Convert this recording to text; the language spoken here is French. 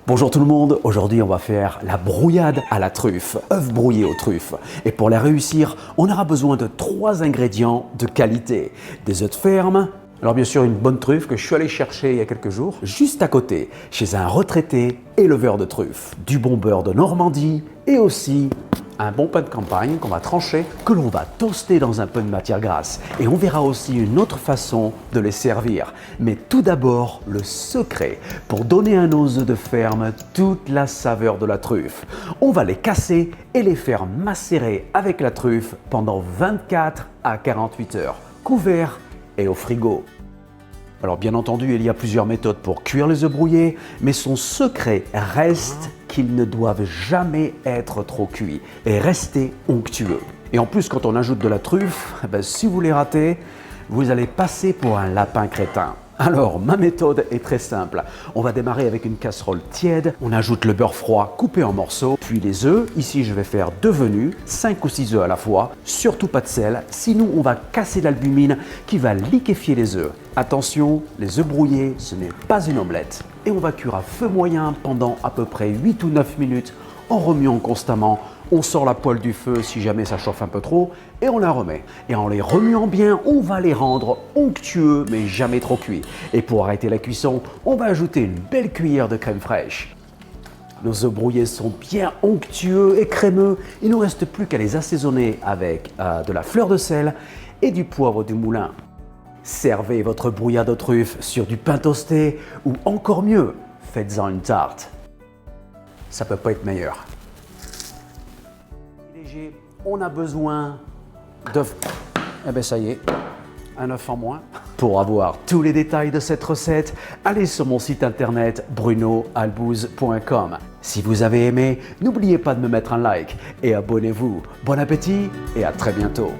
Bonjour tout le monde, aujourd'hui on va faire la brouillade à la truffe, œufs brouillés aux truffes. Et pour les réussir, on aura besoin de 3 ingrédients de qualité. Des œufs de ferme, alors bien sûr une bonne truffe que je suis allé chercher il y a quelques jours, juste à côté, chez un retraité éleveur de truffes. Du bon beurre de Normandie et aussi un bon pain de campagne qu'on va trancher, que l'on va toaster dans un peu de matière grasse. Et on verra aussi une autre façon de les servir. Mais tout d'abord, le secret pour donner à nos œufs de ferme toute la saveur de la truffe. On va les casser et les faire macérer avec la truffe pendant 24 à 48 heures, couverts et au frigo. Alors bien entendu, il y a plusieurs méthodes pour cuire les œufs brouillés, mais son secret reste qu'ils ne doivent jamais être trop cuits et rester onctueux. Et en plus, quand on ajoute de la truffe, si vous les ratez, vous allez passer pour un lapin crétin. Alors, ma méthode est très simple. On va démarrer avec une casserole tiède. On ajoute le beurre froid coupé en morceaux, puis les œufs. Ici, je vais faire 2 venues, 5 ou 6 œufs à la fois. Surtout pas de sel, sinon on va casser l'albumine qui va liquéfier les œufs. Attention, les œufs brouillés, ce n'est pas une omelette. Et on va cuire à feu moyen pendant à peu près 8 ou 9 minutes en remuant constamment. On sort la poêle du feu si jamais ça chauffe un peu trop et on la remet. Et en les remuant bien, on va les rendre onctueux mais jamais trop cuits. Et pour arrêter la cuisson, on va ajouter une belle cuillère de crème fraîche. Nos œufs brouillés sont bien onctueux et crémeux. Il ne nous reste plus qu'à les assaisonner avec de la fleur de sel et du poivre du moulin. Servez votre brouillade aux truffes sur du pain toasté ou encore mieux, faites-en une tarte. Ça peut pas être meilleur. On a besoin d'œufs. Eh bien ça y est, un œuf en moins. Pour avoir tous les détails de cette recette, allez sur mon site internet brunoalbouze.com. Si vous avez aimé, n'oubliez pas de me mettre un like et abonnez-vous. Bon appétit et à très bientôt.